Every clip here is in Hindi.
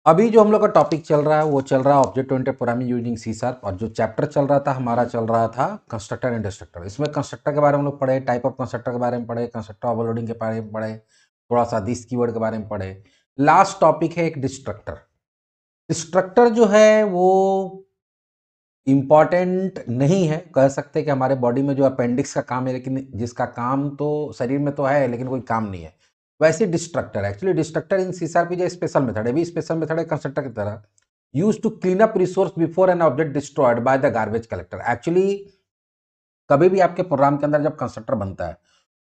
अभी जो हम लोग का टॉपिक चल रहा है वो चल रहा है object oriented programming using C sharp, और जो चैप्टर चल रहा था हमारा चल रहा था कंस्ट्रक्टर एंड डिस्ट्रक्टर। इसमें कंस्ट्रक्टर के बारे में हम लोग पढ़े, टाइप ऑफ कंस्ट्रक्टर के बारे में पढ़े, कंस्ट्रक्टर ओवरलोडिंग के बारे में पढ़े, थोड़ा सा दिस कीवर्ड के बारे में पढ़े। लास्ट टॉपिक है एक डिस्ट्रक्टर। डिस्ट्रक्टर जो है वो इम्पॉर्टेंट नहीं है, कह सकते कि हमारे बॉडी में जो अपेंडिक्स का काम है, लेकिन जिसका काम तो शरीर में तो है लेकिन कोई काम नहीं है, वैसे destructor. Actually destructor in CRP जो स्पेशल मेथड है, भी स्पेशल मेथड है कंस्ट्रक्टर की तरह, use to clean up resource before an object destroyed by the garbage collector. Actually कभी भी आपके प्रोग्राम के अंदर जब कंस्ट्रक्टर बनता है,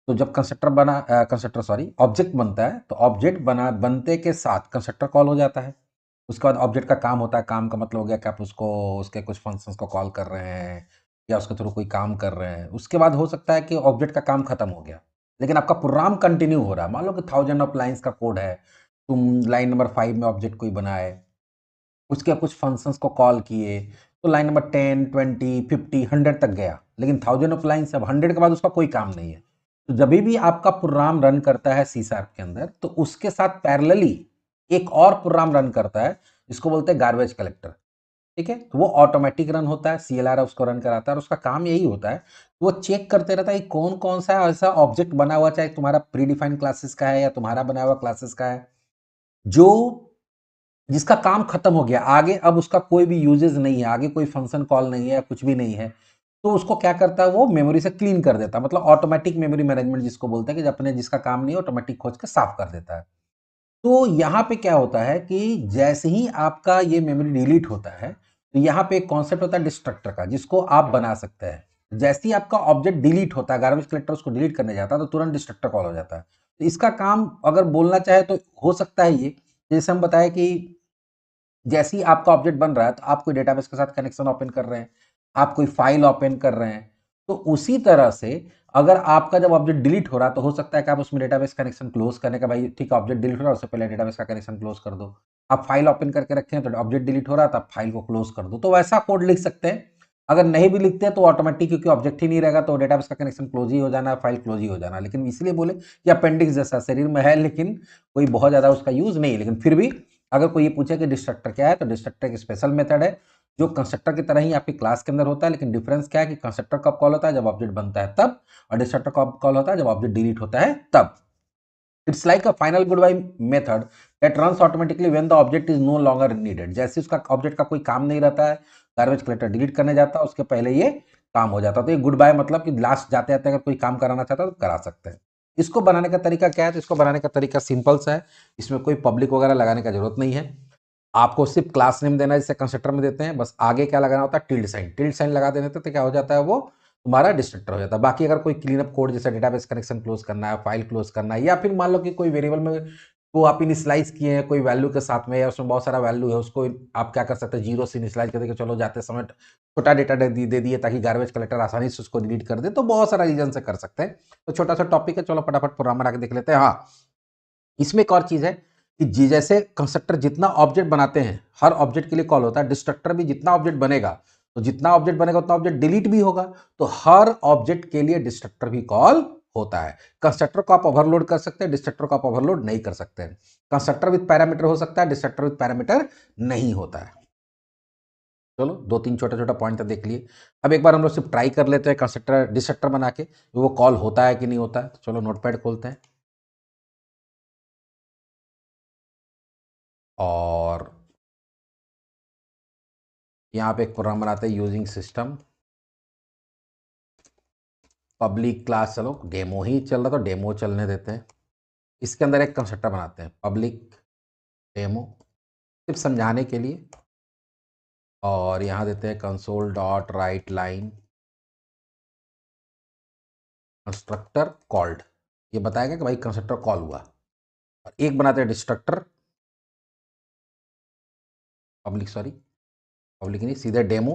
तो जब कंस्ट्रक्टर सॉरी ऑब्जेक्ट बनता है, तो ऑब्जेक्ट बनते के साथ कंस्ट्रक्टर कॉल हो जाता है। उसके बाद ऑब्जेक्ट का काम होता है। काम का मतलब हो गया कि आप उसको उसके कुछ फंक्शंस को कॉल कर रहे हैं या उसके थ्रू कोई काम कर रहे हैं। उसके बाद हो सकता है कि ऑब्जेक्ट का काम खत्म हो गया, लेकिन आपका प्रोग्राम कंटिन्यू हो रहा है। मान लो कि 1000 ऑफ लाइन्स का कोड है, तुम लाइन नंबर 5 में ऑब्जेक्ट कोई बनाए, उसके कुछ फंक्शंस को कॉल किए, तो लाइन नंबर 10, 20, 50, 100 तक गया, लेकिन 1000 ऑफ लाइन्स, अब 100 के बाद उसका कोई काम नहीं है। तो जब भी आपका प्रोग्राम रन करता है सी शार्प के अंदर, तो उसके साथ पैरेलली एक और प्रोग्राम रन करता है जिसको बोलते हैं गार्बेज कलेक्टर। ठीक है, तो वो ऑटोमेटिक रन होता है, सीएलआर उसको रन कराता है, और उसका काम यही होता है, वो चेक करते रहता है कि कौन कौन सा ऐसा ऑब्जेक्ट बना हुआ, चाहे तुम्हारा प्री डिफाइंड क्लासेस का है या तुम्हारा बना हुआ क्लासेस का है, जो जिसका काम खत्म हो गया, आगे अब उसका कोई भी यूजेस नहीं है, आगे कोई फंक्शन कॉल नहीं है, कुछ भी नहीं है, तो उसको क्या करता है, वो मेमोरी से क्लीन कर देता है। मतलब ऑटोमेटिक मेमोरी मैनेजमेंट जिसको बोलते हैं, कि अपने जिसका काम नहीं है ऑटोमेटिक खोज के साफ कर देता है। तो यहाँ पे क्या होता है कि जैसे ही आपका ये मेमोरी डिलीट होता है, तो यहाँ पे एक कॉन्सेप्ट होता है डिस्ट्रक्टर का, जिसको आप बना सकते हैं। जैसे ही आपका ऑब्जेक्ट डिलीट होता है, गार्बेज कलेक्टर उसको डिलीट करने जाता है, तो तुरंत डिस्ट्रक्टर कॉल हो जाता है। तो इसका काम अगर बोलना चाहे तो हो सकता है ये, जैसे हम बताए कि जैसे ही आपका ऑब्जेक्ट बन रहा है, तो आप कोई डेटाबेस के साथ कनेक्शन ओपन कर रहे हैं, आप कोई फाइल ओपन कर रहे हैं, तो उसी तरह से अगर आपका जब ऑब्जेक्ट डिलीट हो रहा है, तो हो सकता है कि आप उसमें डेटाबेस कनेक्शन क्लोज करने का, भाई ठीक है ऑब्जेक्ट डिलीट हो रहा है, उससे पहले डेटाबेस का कनेक्शन क्लोज कर दो। आप फाइल ओपन करके रखे हैं, तो ऑब्जेक्ट डिलीट हो रहा है, तो आप फाइल को क्लोज कर दो। तो वैसा कोड लिख सकते हैं। अगर नहीं भी लिखते हैं तो ऑटोमेटिक, क्योंकि ऑब्जेक्ट ही नहीं रहेगा, तो डेटाबेस का कनेक्शन क्लोज ही हो जाना, फाइल क्लोज ही हो जाना। लेकिन इसलिए बोले कि अपेंडिक्स जैसा शरीर में है, लेकिन कोई बहुत ज्यादा उसका यूज नहीं है। लेकिन फिर भी अगर कोई ये पूछे कि डिस्ट्रक्टर क्या है, तो डिस्ट्रक्टर एक स्पेशल मेथड है जो कंस्ट्रक्टर की तरह ही आपकी क्लास के अंदर होता है। लेकिन डिफरेंस क्या है कि कंस्ट्रक्टर कब कॉल होता है, जब ऑब्जेक्ट बनता है तब, और डिस्ट्रक्टर कब कॉल होता है, जब ऑब्जेक्ट डिलीट होता है तब। It's like a final goodbye method that runs automatically when the object is no longer needed. जैसे उसका ऑब्जेक्ट का कोई काम नहीं रहता है, गार्बेज कलेक्टर डिलीट करने जाता है, उसके पहले ये काम हो जाता है। तो ये गुड बाय मतलब कि लास्ट जाते जाते अगर कोई काम कराना चाहता है तो करा सकते हैं। इसको बनाने का तरीका क्या है, तो इसको बनाने का तरीका सिंपल सा है। इसमें कोई पब्लिक वगैरह लगाने का जरूरत नहीं है। आपको सिर्फ क्लास नेम देना है, जैसे कंस्ट्रक्टर में देते हैं, बस आगे क्या लगाना होता है, टिल्ड साइन। टिल्ड साइन लगा देने तो क्या हो जाता है, वो तुम्हारा डिस्ट्रक्टर हो जाता है। बाकी अगर कोई क्लीन अप कोड जैसे डेटाबेस कनेक्शन क्लोज करना है, फाइल क्लोज करना है, या फिर मान लो कि कोई वेरिएबल में को आप इनिशियलाइज किए हैं कोई वैल्यू के साथ में, या उसमें बहुत सारा वैल्यू है, उसको आप क्या कर सकते हैं, जीरो से इनिशियलाइज कर देकर चलो जाते समय छोटा डेटा दे दिए, ताकि गार्बेज कलेक्टर आसानी से उसको डिलीट कर दे। तो बहुत सारा रीजन से कर सकते हैं। तो छोटा सा टॉपिक है, चलो फटाफट प्रोग्रामर आके देख लेते हैं। हाँ, इसमें एक और चीज है कि जैसे कंस्ट्रक्टर जितना ऑब्जेक्ट बनाते हैं, हर ऑब्जेक्ट के लिए कॉल होता है, डिस्ट्रक्टर भी जितना ऑब्जेक्ट बनेगा, तो जितना ऑब्जेक्ट बनेगा उतना ऑब्जेक्ट डिलीट भी होगा, तो हर ऑब्जेक्ट के लिए डिस्ट्रक्टर भी कॉल होता है। कंस्ट्रक्टर को आप ओवरलोड कर सकते हैं, डिस्ट्रक्टर को आप ओवरलोड नहीं कर सकते हैं। कंस्ट्रक्टर विद पैरामीटर हो सकता है, डिस्ट्रक्टर विद पैरामीटर नहीं होता है। चलो दो तीन छोटा छोटा पॉइंट तो देख लिए। अब एक बार हम लोग सिर्फ ट्राई कर लेते हैं कंस्ट्रक्टर डिस्ट्रक्टर बना के, वो कॉल होता है कि नहीं होता है। तो चलो नोटपैड खोलते हैं और यहाँ पे एक प्रोग्राम बनाते हैं यूजिंग सिस्टम पब्लिक क्लास। चलो डेमो ही चल रहा, तो डेमो चलने देते हैं। इसके अंदर एक कंस्ट्रक्टर बनाते हैं पब्लिक डेमो, सिर्फ समझाने के लिए। और यहाँ देते हैं console dot right line constructor called. ये बताएगा कि भाई कंस्ट्रक्टर कॉल हुआ। और एक बनाते हैं डिस्ट्रक्टर पब्लिक, सॉरी पब्लिक नहीं, सीधे डेमो,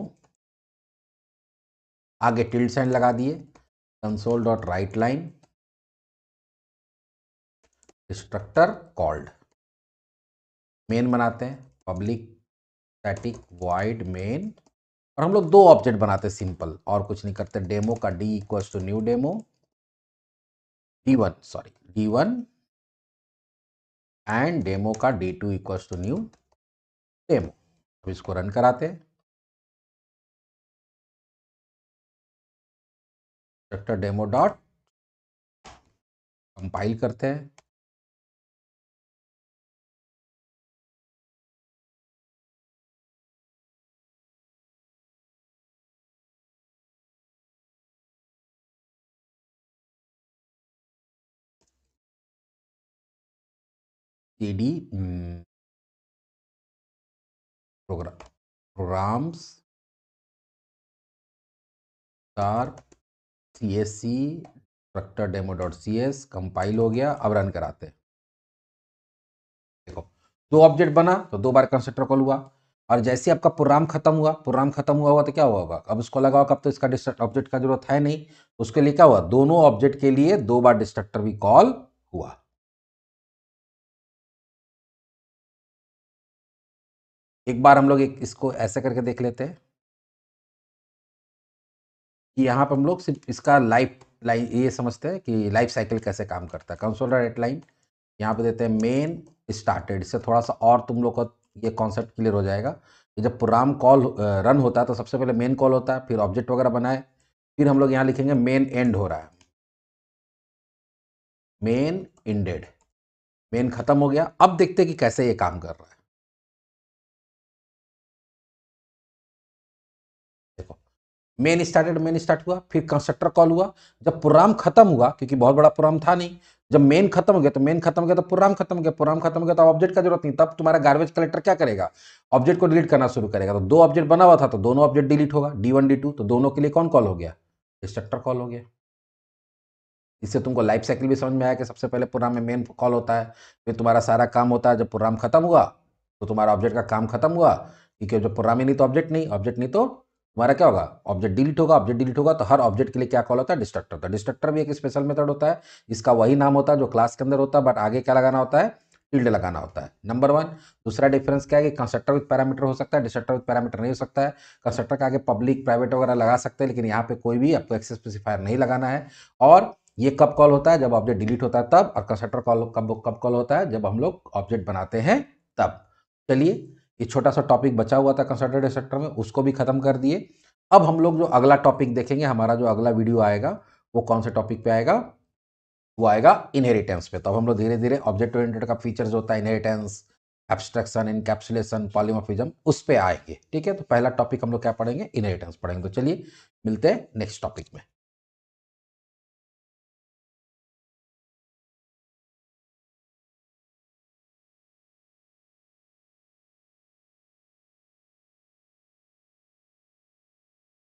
आगे टिल्ड साइन लगा दिए, console dot right line destructor called. Main बनाते हैं पब्लिक स्टैटिक वॉइड मेन, और हम लोग दो ऑब्जेक्ट बनाते हैं सिंपल, और कुछ नहीं करते। डेमो का D equals to new demo, D1 and demo का D2 equals to new demo. अब इसको रन कराते हैं, कंस्ट्रक्टर डेमो डॉट, कंपाइल करते हैं, cd programs star CSC constructor demo dot CS compile हो गया। अब रन कराते हैं, देखो 2 ऑब्जेक्ट बना तो 2 बार कंस्ट्रक्टर कॉल हुआ, और जैसे आपका प्रोग्राम खत्म हुआ, तो क्या हुआ होगा, अब इसको लगा होगा अब तो इसका ऑब्जेक्ट का जरूरत है नहीं, उसके लिए क्या हुआ, दोनों ऑब्जेक्ट के लिए 2 बार डिस्ट्रक्टर भी कॉल हुआ। एक बार हम लोग इसको ऐसे करके देख लेते हैं कि यहाँ पर हम लोग सिर्फ इसका लाइफ लाइन ये समझते हैं कि लाइफ साइकिल कैसे काम करता है। कंसोल डॉट लाइन यहाँ पे देते हैं मेन स्टार्टेड, इससे थोड़ा सा और तुम लोग को ये कॉन्सेप्ट क्लियर हो जाएगा कि जब प्रोग्राम कॉल रन होता है तो सबसे पहले मेन कॉल होता है, फिर ऑब्जेक्ट वगैरह बनाए, फिर हम लोग यहाँ लिखेंगे मेन एंड हो रहा है, मेन एंडेड, मेन खत्म हो गया। अब देखते हैं कि कैसे ये काम कर रहा है। देखो मेन स्टार्टेड, मेन स्टार्ट हुआ, फिर कंस्ट्रक्टर कॉल हुआ, जब प्रोग्राम खत्म हुआ, क्योंकि बहुत बड़ा प्रोग्राम था नहीं, जब मेन खत्म हो गया तो मेन खत्म हो गया तो प्रोग्राम खत्म हो गया, प्रोग्राम खत्म हो गया तो ऑब्जेक्ट का जरूरत नहीं, तब तुम्हारा गार्बेज कलेक्टर क्या करेगा, ऑब्जेक्ट को डिलीट करना शुरू करेगा। तो 2 ऑब्जेक्ट बना हुआ था तो दोनों ऑब्जेक्ट डिलीट होगा, D1 D2, तो दोनों के लिए कौन कॉल हो गया, डिस्ट्रक्टर कॉल हो गया। इससे तुमको लाइफ साइकिल भी समझ में आया कि सबसे पहले प्रोग्राम में मेन कॉल होता है, फिर तुम्हारा सारा काम होता है, जब प्रोग्राम खत्म हुआ तो तुम्हारा ऑब्जेक्ट का काम खत्म हुआ, क्योंकि जब प्रोग्राम ही नहीं तो ऑब्जेक्ट नहीं, ऑब्जेक्ट नहीं तो तुम्हारा क्या होगा, ऑब्जेक्ट डिलीट होगा, ऑब्जेक्ट डिलीट होगा तो हर ऑब्जेक्ट के लिए क्या कॉल होता है, डिस्ट्रक्टर। तो डिस्ट्रक्टर भी एक स्पेशल मेथड होता है, इसका वही नाम होता है जो क्लास के अंदर होता है, बट आगे क्या लगाना होता है, टिल्ड लगाना होता है, नंबर 1। दूसरा डिफरेंस क्या है कि कंस्ट्रक्टर विद पैरामीटर हो सकता है, डिस्ट्रक्टर विद पैरामीटर नहीं हो सकता है। कंस्ट्रक्टर के आगे पब्लिक प्राइवेट वगैरह लगा सकते हैं, लेकिन यहाँ पे कोई भी आपको एक्सेस स्पेसिफायर नहीं लगाना है। और ये कब कॉल होता है, जब ऑब्जेक्ट डिलीट होता है तब, और कंस्ट्रक्टर कॉल कब कॉल होता है, जब हम लोग ऑब्जेक्ट बनाते हैं तब। चलिए ये छोटा सा टॉपिक बचा हुआ था कंस्ट्रक्टर डिस्ट्रक्टर में, उसको भी खत्म कर दिए। अब हम लोग जो अगला टॉपिक देखेंगे, हमारा जो अगला वीडियो आएगा वो कौन से टॉपिक पे आएगा, वो आएगा इनहेरिटेंस पे। तो अब हम लोग धीरे धीरे ऑब्जेक्ट ओरिएंटेड का फीचर जो होता है, इनहेरिटेंस, एब्स्ट्रैक्शन, इनकैप्सुलेशन, पॉलीमॉर्फिज्म, उस पे आएंगे। ठीक है, तो पहला टॉपिक हम लोग क्या पढ़ेंगे, इनहेरिटेंस पढ़ेंगे। तो चलिए मिलते हैं नेक्स्ट टॉपिक में।